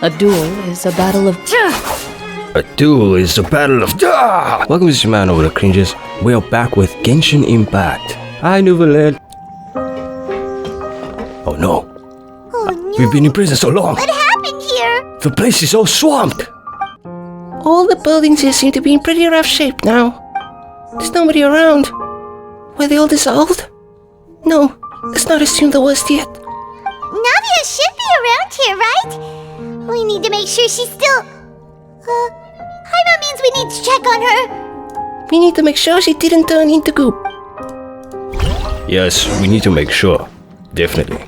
A duel is a battle of... A duel is a battle of... Welcome to this man over the cringes. We are back with Genshin Impact. Hi, Nouvelle. Oh no. Oh no. We've been in prison so long. What happened here? The place is all swamped. All the buildings here seem to be in pretty rough shape now. There's nobody around. Were they all dissolved? No, let's not assume the worst yet. Navia should be around here, right? We need to make sure she's still... That means we need to check on her. We need to make sure she didn't turn into goop. Yes, we need to make sure. Definitely.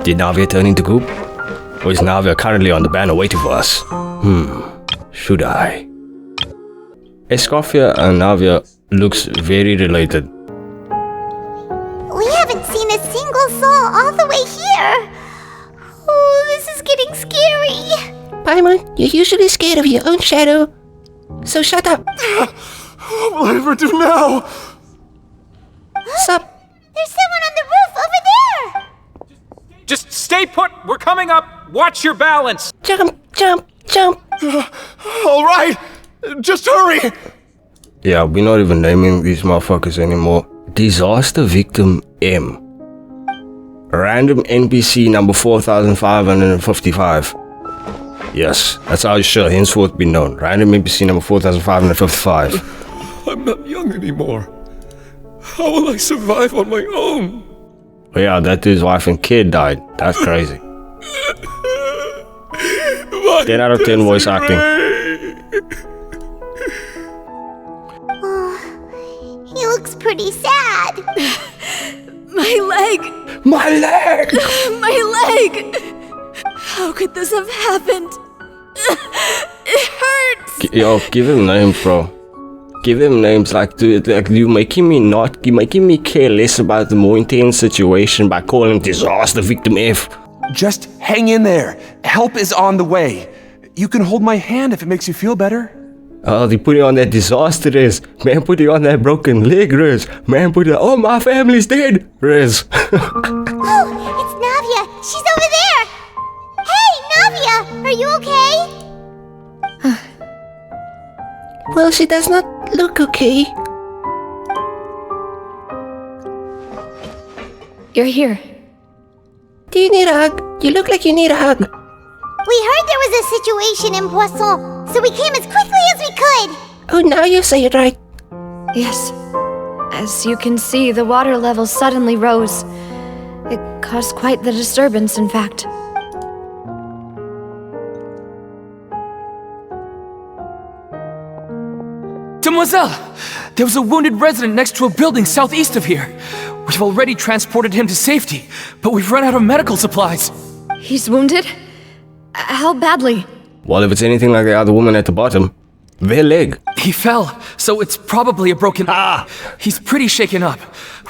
Did Navia turn into goop? Or is Navia currently on the banner waiting for us? Should I? Escoffier and Navia looks very related. We haven't seen a single soul all the way here. Oh, this is getting scary. Paimon, you're usually scared of your own shadow. So shut up. What will I ever do now? Sup? There's someone on the roof over there. Just stay put! We're coming up! Watch your balance! Jump, jump, jump. All right, just hurry. Yeah, we're not even naming these motherfuckers anymore. Disaster Victim M. Random NPC number 4555. Yes, that's how it shall henceforth be known. Random NPC number 4555. I'm not young anymore. How will I survive on my own? Oh yeah, that dude's wife and kid died. That's crazy. 10 out of 10 voice acting. He looks pretty sad. My leg! My leg! My leg! How could this have happened? It hurts! Yo, give him names, bro. Give him names. Like, dude, like you're making me care less about the more intense situation by calling him Disaster Victim F. Just hang in there. Help is on the way. You can hold my hand if it makes you feel better. Oh, they put it on that disaster, Riz. Man, put it on that broken leg, Riz. Man, put it oh, my family's dead, Riz. Oh, it's Navia. She's over there. Hey, Navia, are you okay? Well, she does not look okay. You're here. Do you need a hug? You look like you need a hug. We heard there was a situation in Poisson, so we came as quickly as we could. Oh, now you say it right. Yes. As you can see, the water level suddenly rose. It caused quite the disturbance, in fact. Demoiselle! There was a wounded resident next to a building southeast of here. We've already transported him to safety, but we've run out of medical supplies. He's wounded? How badly? Well, if it's anything like the other woman at the bottom, their leg. He fell, so it's probably a broken... He's pretty shaken up.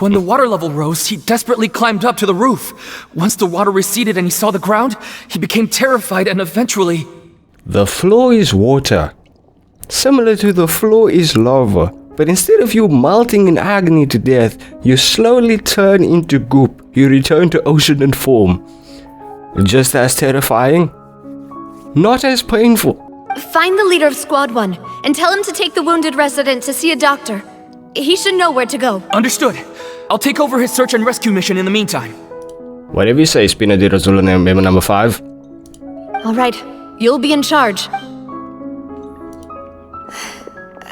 When the water level rose, he desperately climbed up to the roof. Once the water receded and he saw the ground, he became terrified and eventually... The floor is water. Similar to the floor is lava. But instead of you melting in agony to death, you slowly turn into goop. You return to ocean and form. Just as terrifying, not as painful. Find the leader of Squad 1 and tell him to take the wounded resident to see a doctor. He should know where to go. Understood. I'll take over his search and rescue mission in the meantime. Whatever you say, Spina de Rosula member number 5. All right, you'll be in charge.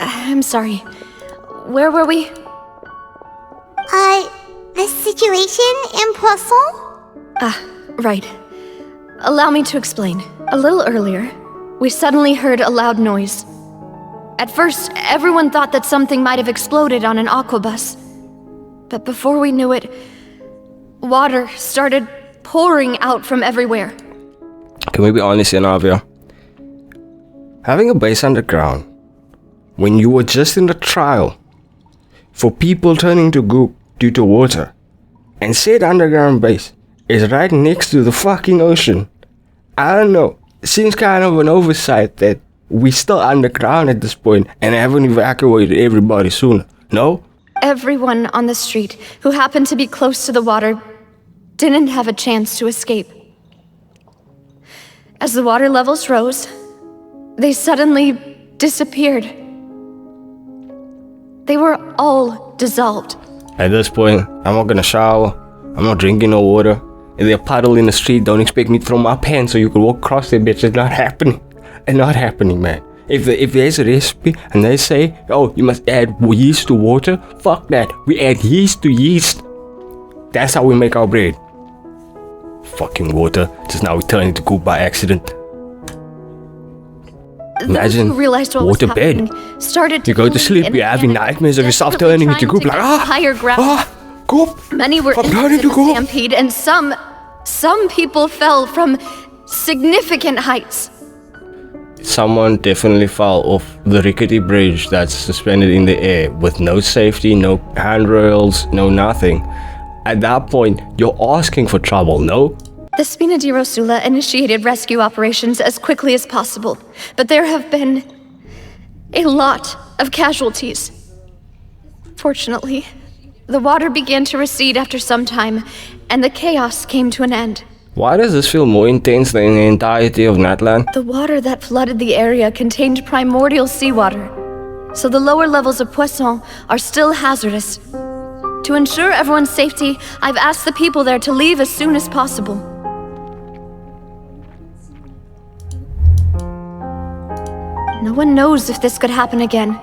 I'm sorry. Where were we? The situation in Poisson? Right. Allow me to explain. A little earlier, we suddenly heard a loud noise. At first, everyone thought that something might have exploded on an aquabus. But before we knew it, water started pouring out from everywhere. Can we be honest here, Navia? Having a base underground, when you were just in the trial for people turning to goop due to water, and said underground base is right next to the fucking ocean. I don't know, it seems kind of an oversight that we still underground at this point and haven't evacuated everybody sooner, no? Everyone on the street who happened to be close to the water didn't have a chance to escape. As the water levels rose, they suddenly disappeared. They were all dissolved. At this point, I'm not gonna shower. I'm not drinking no water. If there's a puddle in the street, don't expect me to throw my pants so you can walk across there, bitch. It's not happening. It's not happening, man. If there's a recipe and they say, oh, you must add yeast to water, fuck that. We add yeast to yeast. That's how we make our bread. Fucking water. Just now we turn into goop by accident. Imagine Those who realized what water was bed. happening started to You go to flee sleep, in you're having panic, nightmares of yourself desperately turning into trying goop, to like, get to higher ground. Goop. Many were I'm injured turning in to the goop. stampede, and some people fell from significant heights. Someone definitely fell off the rickety bridge that's suspended in the air with no safety, no handrails, no nothing. At that point, you're asking for trouble, no? The Spina di Rosula initiated rescue operations as quickly as possible, but there have been a lot of casualties. Fortunately, the water began to recede after some time, and the chaos came to an end. Why does this feel more intense than the entirety of Natlan? The water that flooded the area contained primordial seawater, so the lower levels of Poisson are still hazardous. To ensure everyone's safety, I've asked the people there to leave as soon as possible. No one knows if this could happen again.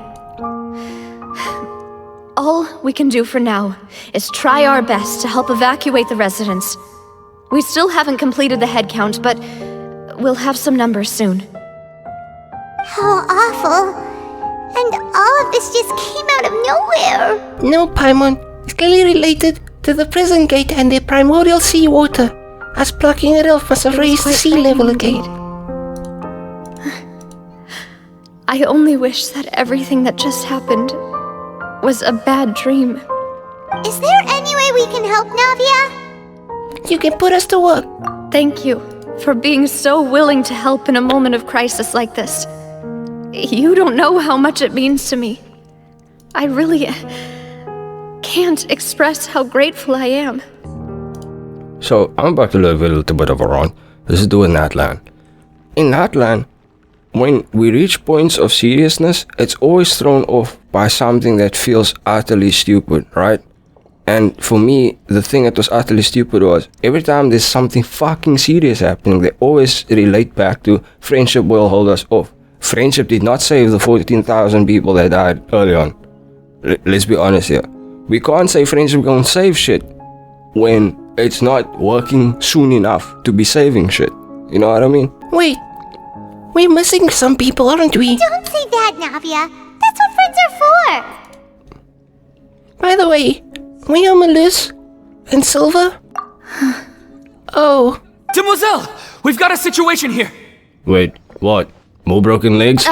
All we can do for now is try our best to help evacuate the residents. We still haven't completed the head count, but we'll have some numbers soon. How awful. And all of this just came out of nowhere. No, Paimon. It's clearly related to the prison gate and the primordial seawater. Us blocking it off must have raised the sea level again. I only wish that everything that just happened was a bad dream. Is there any way we can help, Navia? You can put us to work. Thank you for being so willing to help in a moment of crisis like this. You don't know how much it means to me. I really can't express how grateful I am. So, I'm about to live a little bit of a rant. This is to do with Natlan. In Natlan, when we reach points of seriousness, it's always thrown off by something that feels utterly stupid, right? And for me, the thing that was utterly stupid was, every time there's something fucking serious happening, they always relate back to friendship will hold us off. Friendship did not save the 14,000 people that died early on. Let's be honest here. We can't say friendship gonna save shit when it's not working soon enough to be saving shit. You know what I mean? Wait. We're missing some people, aren't we? Don't say that, Navia. That's what friends are for. By the way, we are Melus and Silver? Oh. Demoiselle! We've got a situation here! Wait, what? More broken legs?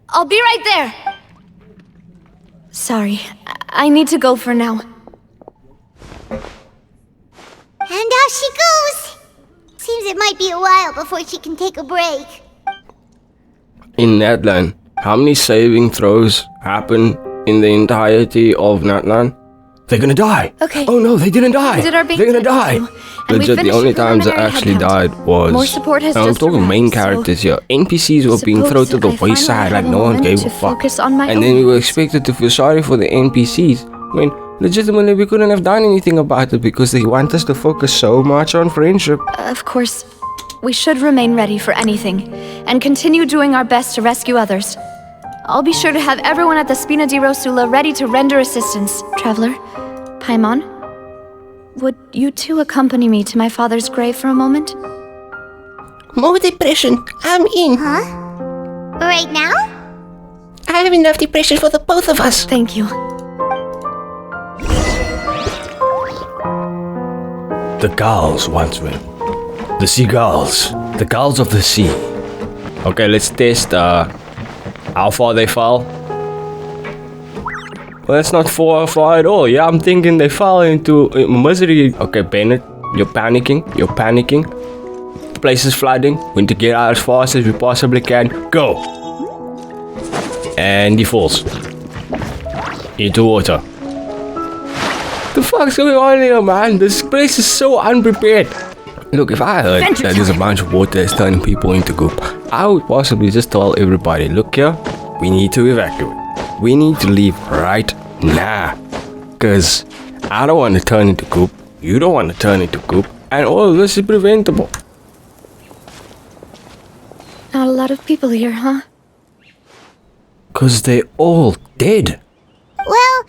I'll be right there. Sorry, I need to go for now. And off she goes. Seems it might be a while before she can take a break. In Natlan, how many saving throws happen in the entirety of Natlan? They're gonna die. Okay. Oh no, they didn't die. We did our base They're gonna test die. too, and we Legit, the finished only the times they preliminary actually head count. died was... More support has I'm just talking arrived, main so characters here. NPCs were being thrown to the suppose I wayside like finally no had a one moment gave to a fuck. focus on my And then own we were needs. expected to feel sorry for the NPCs when legitimately we couldn't have done anything about it because they want us to focus so much on friendship. Of course, we should remain ready for anything, and continue doing our best to rescue others. I'll be sure to have everyone at the Spina di Rosula ready to render assistance. Traveler, Paimon, would you two accompany me to my father's grave for a moment? More depression. I'm in. Huh? Right now? I have enough depression for the both of us. Thank you. The gulls once were. The seagulls. The gulls of the sea. Okay, let's test how far they fall. Well, that's not far at all. Yeah, I'm thinking they fall into misery. Okay, Bennett, you're panicking. You're panicking. The place is flooding. We need to get out as fast as we possibly can. Go! And he falls. Into water. The fuck's going on here, man? This place is so unprepared. Look, if I heard that there's a bunch of water that's turning people into goop, I would possibly just tell everybody, look here, we need to evacuate. We need to leave right now. Because I don't want to turn into goop, you don't want to turn into goop, and all of this is preventable. Not a lot of people here, huh? Because they're all dead. Well,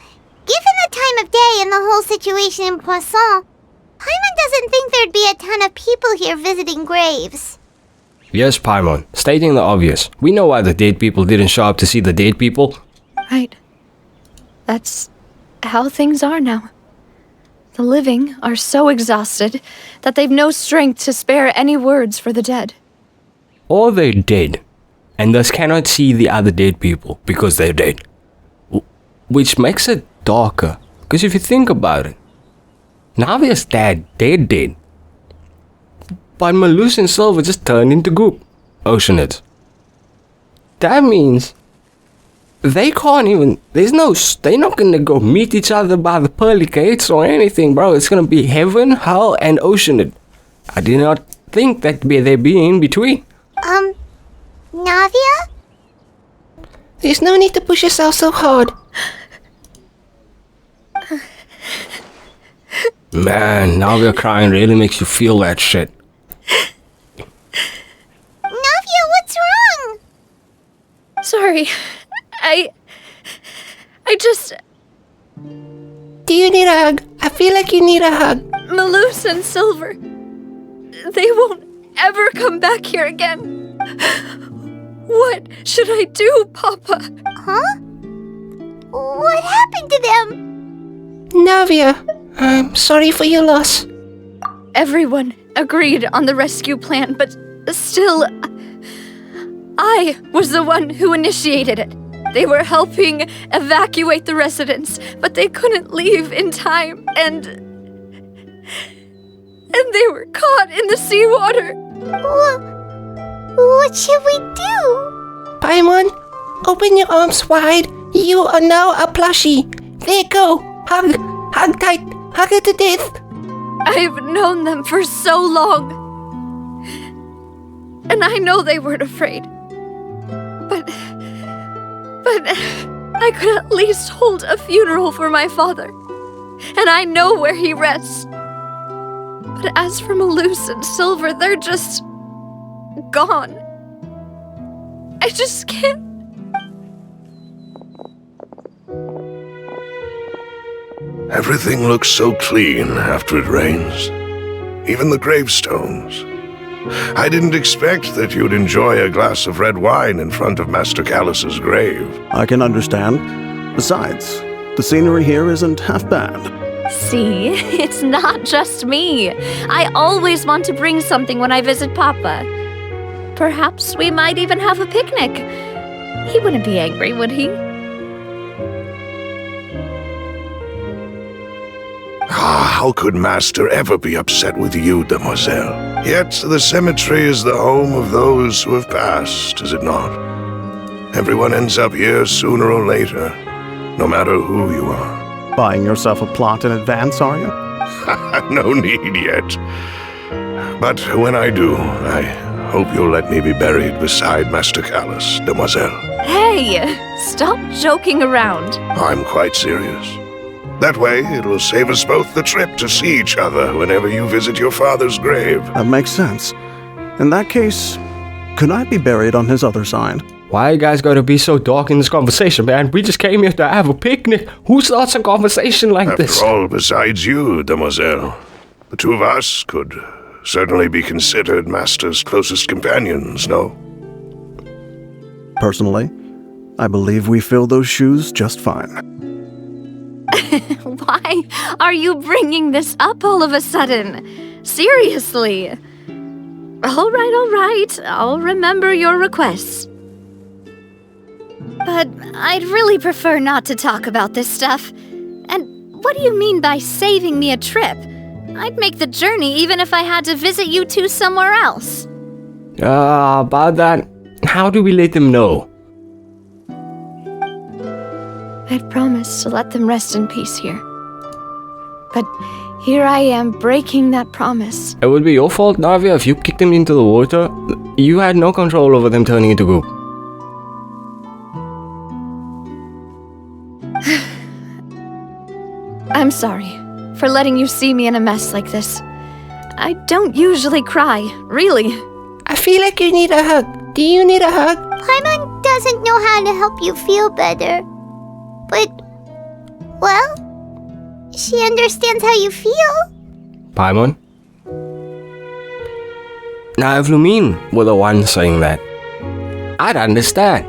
given the time of day and the whole situation in Poisson, Paimon doesn't think there'd be a ton of people here visiting graves. Yes, Paimon, stating the obvious. We know why the dead people didn't show up to see the dead people. Right. That's how things are now. The living are so exhausted that they've no strength to spare any words for the dead. Or they're dead, and thus cannot see the other dead people because they're dead. Which makes it darker, because if you think about it, Navia's dad, they're dead. But Malus and Silver just turned into goop. Oceanids. That means they can't even, they're not gonna go meet each other by the pearly gates or anything, bro. It's gonna be heaven, hell, and Oceanid. I did not think that they'd be in between. Navia? There's no need to push yourself so hard. Man, Navia crying really makes you feel that shit. Navia, what's wrong? Sorry. I just... Do you need a hug? I feel like you need a hug. Malus and Silver. They won't ever come back here again. What should I do, Papa? Huh? What happened to them? Navia, I'm sorry for your loss. Everyone agreed on the rescue plan, but still, I was the one who initiated it. They were helping evacuate the residents, but they couldn't leave in time, and they were caught in the seawater. What should we do? Paimon, open your arms wide. You are now a plushie. There you go. Hug. Hug tight. Hug her to death. I've known them for so long. And I know they weren't afraid. But I could at least hold a funeral for my father. And I know where he rests. But as for Malus and Silver, they're just gone. I just can't. Everything looks so clean after it rains. Even the gravestones. I didn't expect that you'd enjoy a glass of red wine in front of Master Callus's grave. I can understand. Besides, the scenery here isn't half bad. See, it's not just me. I always want to bring something when I visit Papa. Perhaps we might even have a picnic. He wouldn't be angry, would he? How could Master ever be upset with you, Demoiselle? Yet the cemetery is the home of those who have passed, is it not? Everyone ends up here sooner or later, no matter who you are. Buying yourself a plot in advance, are you? No need yet. But when I do, I hope you'll let me be buried beside Master Callus, Demoiselle. Hey, stop joking around. I'm quite serious. That way, it'll save us both the trip to see each other whenever you visit your father's grave. That makes sense. In that case, could I be buried on his other side? Why you guys gotta be so dark in this conversation, man? We just came here to have a picnic. Who starts a conversation like this? After all, besides you, Demoiselle, the two of us could certainly be considered Master's closest companions, no? Personally, I believe we fill those shoes just fine. Why are you bringing this up all of a sudden? Seriously. All right. I'll remember your requests. But I'd really prefer not to talk about this stuff. And what do you mean by saving me a trip? I'd make the journey even if I had to visit you two somewhere else. About that, how do we let them know? I'd promised to let them rest in peace here. But here I am breaking that promise. It would be your fault, Navia, if you kicked them into the water. You had no control over them turning into goop. I'm sorry for letting you see me in a mess like this. I don't usually cry, really. I feel like you need a hug. Do you need a hug? Paimon doesn't know how to help you feel better. But, well, she understands how you feel. Paimon? Now, if Lumine were the one saying that, I'd understand.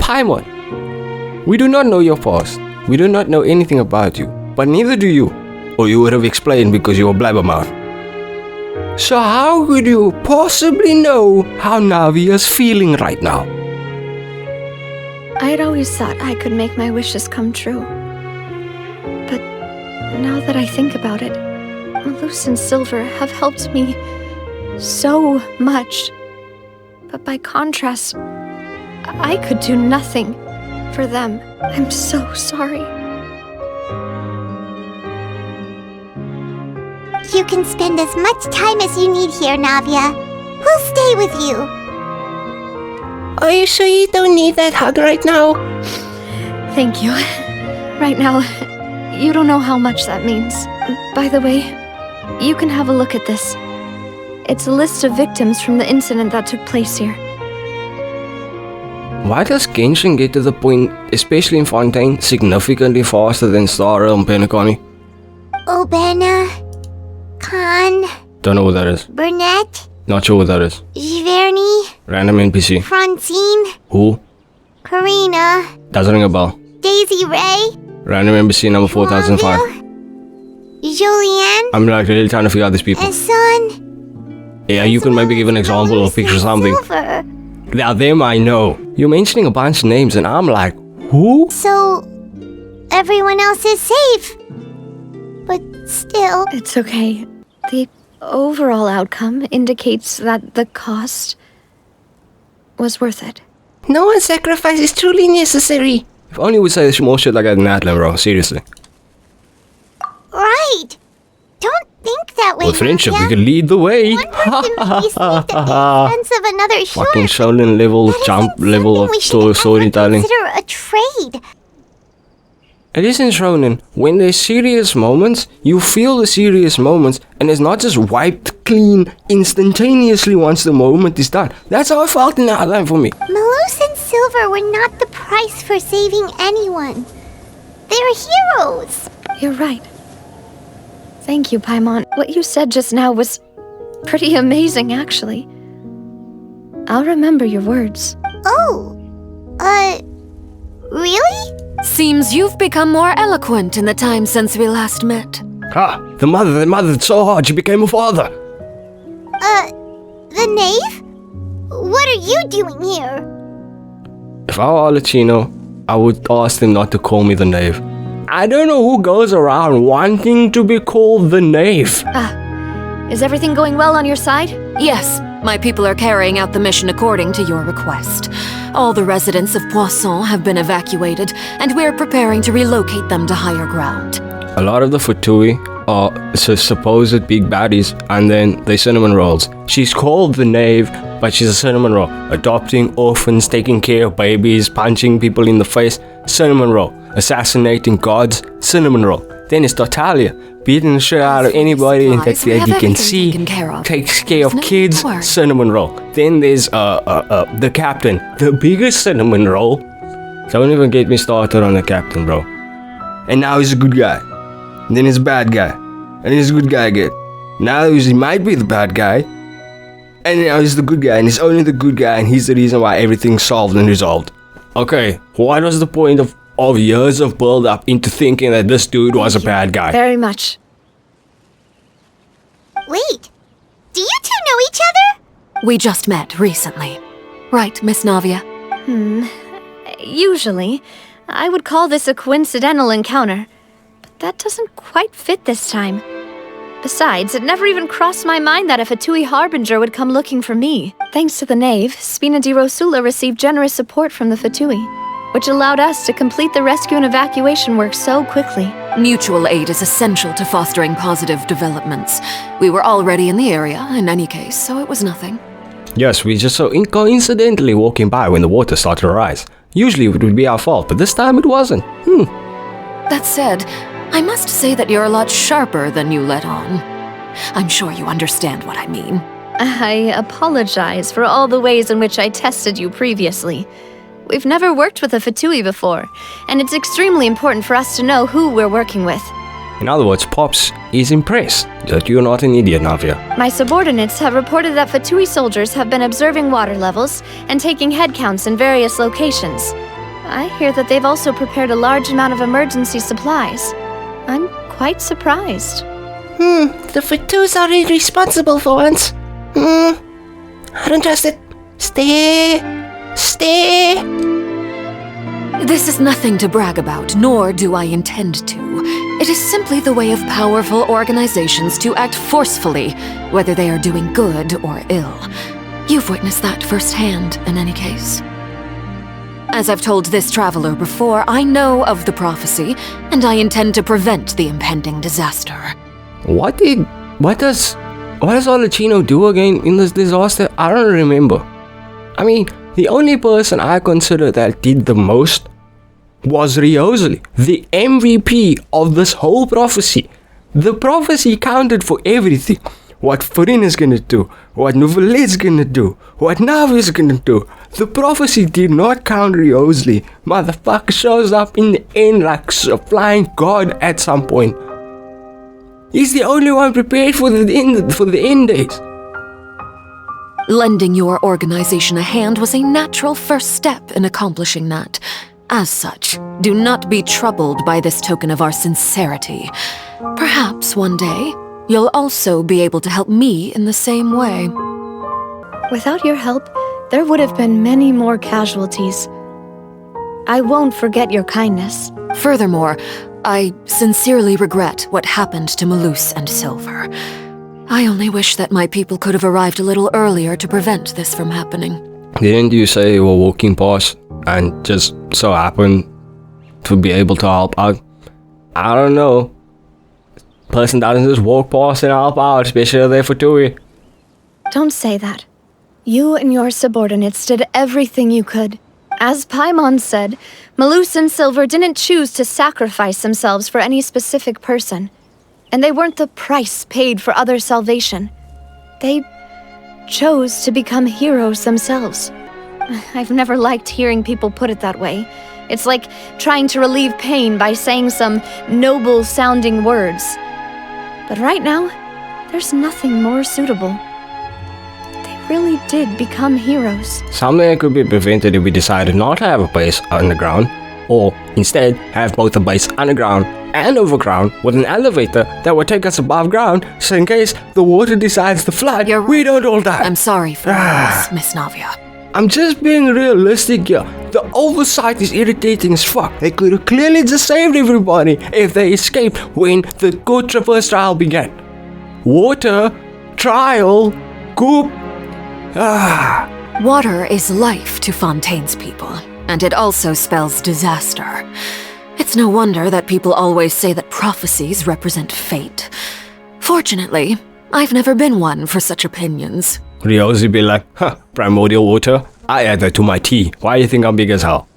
Paimon, we do not know your past. We do not know anything about you. But neither do you. Or you would have explained because you were blabbermouth. So how could you possibly know how Navia's feeling right now? I'd always thought I could make my wishes come true. But now that I think about it, Malus and Silver have helped me so much. But by contrast, I could do nothing for them. I'm so sorry. You can spend as much time as you need here, Navia. We'll stay with you. Are you sure you don't need that hug right now? Thank you. Right now, you don't know how much that means. By the way, you can have a look at this. It's a list of victims from the incident that took place here. Why does Genshin get to the point, especially in Fontaine, significantly faster than Star Realm Penacony? Obena, Khan, Don't know what that is. Burnett, Not sure what that is. Giverny, Random NPC. Francine, Who? Karina, Doesn't ring a bell. Daisy Ray, Random NPC number 4005. Julianne, I'm like really trying to figure out these people. Eson. Yeah, you can maybe give an example or picture something. Silver. Now them I know. You're mentioning a bunch of names and I'm like, who? So, everyone else is safe. But still, It's okay. The overall outcome indicates that the cost was worth it. No one's sacrifice is truly necessary. If only we'd say more shit like that in Atlan, bro. Seriously. right. Don't think that way, With friendship, Navia. we can lead the way. One person may be saved at the expense of another, sure. Fucking Shaolin level, That jump isn't level something of we should ever storytelling. consider a trade. It isn't Shonen. When there's serious moments, you feel the serious moments, and it's not just wiped clean instantaneously once the moment is done. That's how I felt in Outline for me. Malus and Silver were not the price for saving anyone. They're heroes. You're right. Thank you, Paimon. What you said just now was pretty amazing, actually. I'll remember your words. Oh, really? Seems you've become more eloquent in the time since we last met. Ah, the mother so hard she became a father. The knave? What are you doing here? If I were Alicino, I would ask them not to call me the knave. I don't know who goes around wanting to be called the knave. Is everything going well on your side? Yes, my people are carrying out the mission according to your request. All the residents of Poisson have been evacuated, and we're preparing to relocate them to higher ground. A lot of the Futui are supposed big baddies, and then they cinnamon rolls. She's called the knave, but she's a cinnamon roll. Adopting orphans, taking care of babies, punching people in the face, cinnamon roll. Assassinating gods, cinnamon roll. Then it's Tartaglia, beating the shit out of anybody that you can see, takes care of kids, cinnamon roll. Then there's the captain, the biggest cinnamon roll. Don't even get me started on the captain, bro. And now he's a good guy. And then he's a bad guy. And then he's a good guy again. Now he might be the bad guy. And now he's the good guy, and he's only the good guy, and he's the reason why everything's solved and resolved. Okay, what was the point of years of build-up into thinking that this dude was a bad guy? Very much. Wait, do you two know each other? We just met recently. Right, Miss Navia? Usually, I would call this a coincidental encounter. But that doesn't quite fit this time. Besides, it never even crossed my mind that a Fatui Harbinger would come looking for me. Thanks to the knave, Spina di Rosula received generous support from the Fatui, which allowed us to complete the rescue and evacuation work so quickly. Mutual aid is essential to fostering positive developments. We were already in the area, in any case, so it was nothing. Yes, we just so coincidentally walking by when the water started to rise. Usually it would be our fault, but this time it wasn't. That said, I must say that you're a lot sharper than you let on. I'm sure you understand what I mean. I apologize for all the ways in which I tested you previously. We've never worked with a Fatui before, and it's extremely important for us to know who we're working with. In other words, Pops is impressed that you're not an idiot, Navia. My subordinates have reported that Fatui soldiers have been observing water levels and taking head counts in various locations. I hear that they've also prepared a large amount of emergency supplies. I'm quite surprised. The Fatus are irresponsible for once. I don't trust it. Stay. This is nothing to brag about, nor do I intend to. It is simply the way of powerful organizations to act forcefully, whether they are doing good or ill. You've witnessed that firsthand, in any case. As I've told this traveler before, I know of the prophecy, and I intend to prevent the impending disaster. What does Olachino do again in this disaster? I don't remember. I mean, the only person I consider that did the most was Ryozli, the MVP of this whole prophecy. The prophecy counted for everything. What Furin is gonna do, what Nouvelet's gonna do, what Navi's gonna do. The prophecy did not count Ryozli. Motherfucker shows up in the end like a flying god at some point. He's the only one prepared for the end days. Lending your organization a hand was a natural first step in accomplishing that. As such, do not be troubled by this token of our sincerity. Perhaps one day, you'll also be able to help me in the same way. Without your help, there would have been many more casualties. I won't forget your kindness. Furthermore, I sincerely regret what happened to Malus and Silver. I only wish that my people could have arrived a little earlier to prevent this from happening. Didn't you say you were walking past and just so happened to be able to help out? I don't know. Person doesn't just walk past and help out, especially there for Tui. Don't say that. You and your subordinates did everything you could. As Paimon said, Malus and Silver didn't choose to sacrifice themselves for any specific person. And they weren't the price paid for other salvation. They chose to become heroes themselves. I've never liked hearing people put it that way. It's like trying to relieve pain by saying some noble-sounding words. But right now, there's nothing more suitable. They really did become heroes. Something that could be prevented if we decided not to have a base underground, or instead have both a base underground and overground with an elevator that would take us above ground, so in case the water decides to flood, we don't all die. I'm sorry for this, Miss Navia. I'm just being realistic here. The oversight is irritating as fuck. They could have clearly just saved everybody if they escaped when the good first trial began. Water, trial, goop. Water is life to Fontaine's people, and it also spells disaster. It's no wonder that people always say that prophecies represent fate. Fortunately, I've never been one for such opinions. Ryozli be like, primordial water? I add that to my tea. Why do you think I'm big as hell?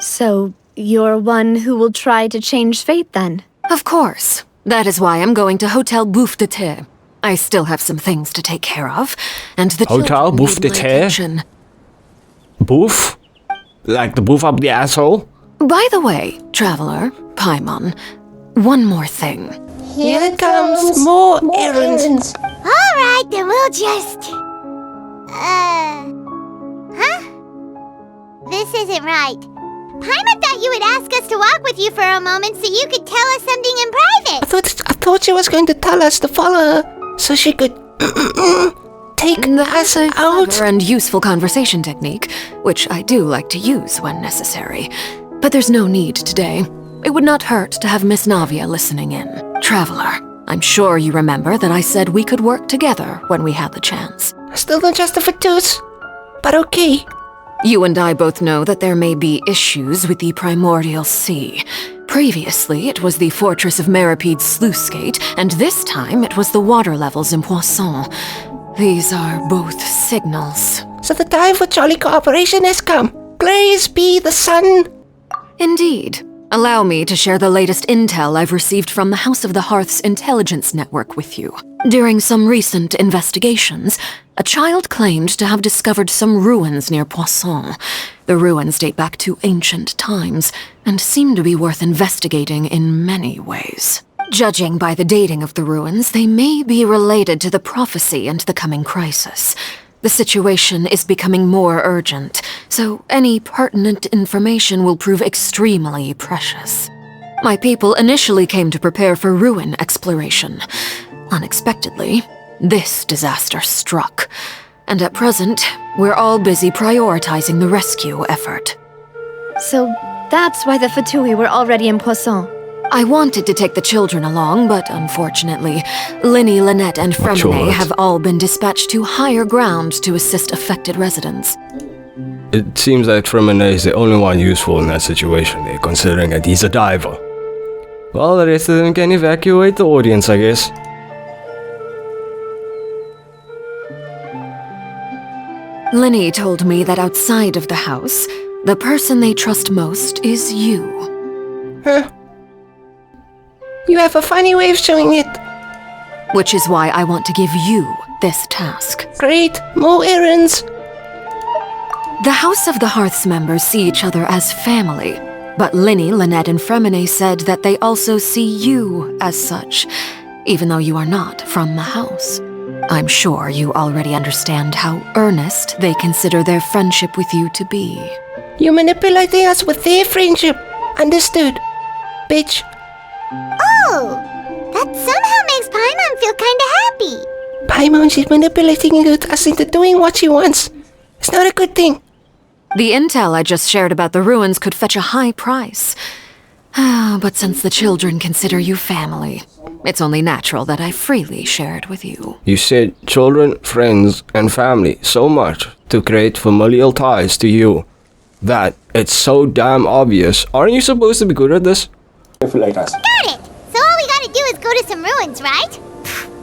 So, you're one who will try to change fate then? Of course. That is why I'm going to Hotel Bouffe de Thé. I still have some things to take care of, and the Hotel Bouffe de Thé? Bouffe? Like the bouffe up the asshole? By the way, traveler, Paimon, one more thing. Here comes more errands. Alright, then we'll just... This isn't right. Paimon thought you would ask us to walk with you for a moment so you could tell us something in private. I thought she was going to tell us to follow her so she could take us out. Clever and useful conversation technique, which I do like to use when necessary. But there's no need today. It would not hurt to have Miss Navia listening in. Traveler, I'm sure you remember that I said we could work together when we had the chance. I still don't trust the Fatus, but okay. You and I both know that there may be issues with the primordial sea. Previously, it was the Fortress of Maripide's sluice gate, and this time it was the water levels in Poisson. These are both signals. So the time for jolly cooperation has come. Praise be the sun. Indeed. Allow me to share the latest intel I've received from the House of the Hearth's intelligence network with you. During some recent investigations, a child claimed to have discovered some ruins near Poisson. The ruins date back to ancient times, and seem to be worth investigating in many ways. Judging by the dating of the ruins, they may be related to the prophecy and the coming crisis. The situation is becoming more urgent, so any pertinent information will prove extremely precious. My people initially came to prepare for ruin exploration. Unexpectedly, this disaster struck, and at present, we're all busy prioritizing the rescue effort. So that's why the Fatui were already in Poisson. I wanted to take the children along, but unfortunately, Linny, Lynette, and Fremine have all been dispatched to higher ground to assist affected residents. It seems that Fremine is the only one useful in that situation, considering that he's a diver. Well, the rest of them can evacuate the audience, I guess. Linny told me that outside of the house, the person they trust most is you. Huh? You have a funny way of showing it. Which is why I want to give you this task. Great, more errands. The House of the Hearth's members see each other as family, but Linny, Lynette, and Fremine said that they also see you as such, even though you are not from the house. I'm sure you already understand how earnest they consider their friendship with you to be. You manipulating us with their friendship. Understood, bitch. Oh, that somehow makes Paimon feel kinda happy. Paimon is manipulating us into doing what she wants. It's not a good thing. The intel I just shared about the ruins could fetch a high price. But since the children consider you family, it's only natural that I freely share it with you. You said children, friends, and family so much to create familial ties to you that it's so damn obvious. Aren't you supposed to be good at this? Got it! So all we gotta do is go to some ruins, right?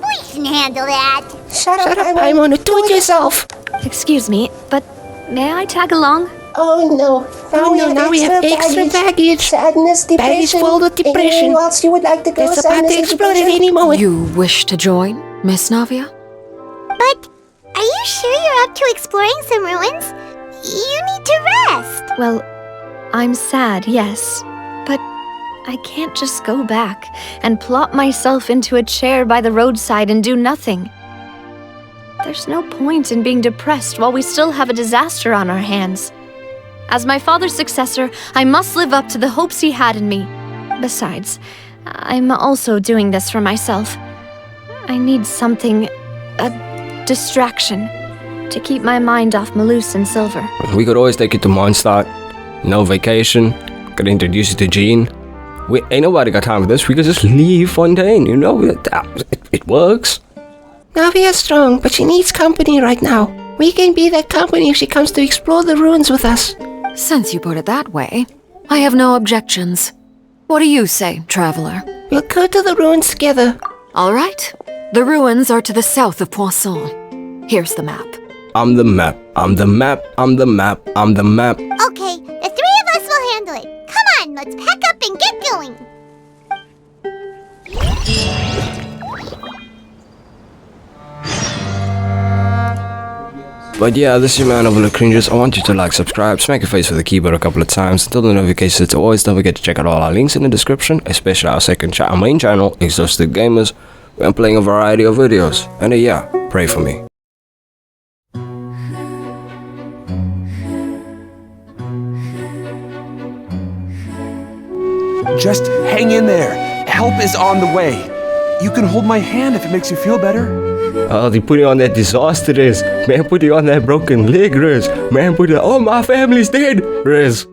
We can handle that. Shut up, Paimon. Do it yourself. Excuse me, but may I tag along? Oh no. Now we have extra baggage. Sadness, depression. Baggage full of depression. Anything else you would like to go? It's about to explode at any moment. You wish to join, Miss Navia? But are you sure you're up to exploring some ruins? You need to rest. Well, I'm sad, yes. But I can't just go back and plop myself into a chair by the roadside and do nothing. There's no point in being depressed while we still have a disaster on our hands. As my father's successor, I must live up to the hopes he had in me. Besides, I'm also doing this for myself. I need something, a distraction, to keep my mind off Malus and Silver. We could always take you to Mondstadt. No vacation. Could introduce you to Jean. Ain't nobody got time for this. We could just leave Fontaine, you know? It works. Navia's strong, but she needs company right now. We can be that company if she comes to explore the ruins with us. Since you put it that way, I have no objections. What do you say, traveler? We'll go to the ruins together. All right. The ruins are to the south of Poisson. Here's the map. I'm the map. I'm the map. I'm the map. I'm the map. Okay, the three of us will handle it. Come on, let's pack up and get going. But yeah, this is your man over the cringes. I want you to like, subscribe, smack your face with the keyboard a couple of times, turn the notifications to always. Don't forget to check out all our links in the description, especially our main channel, Exhausted Gamers, where I'm playing a variety of videos. And yeah, pray for me. Just hang in there. Help is on the way. You can hold my hand if it makes you feel better. Oh, they put you on that disaster, Riz. Man, put you on that broken leg, Riz. Man, put you. Oh, my family's dead, Riz.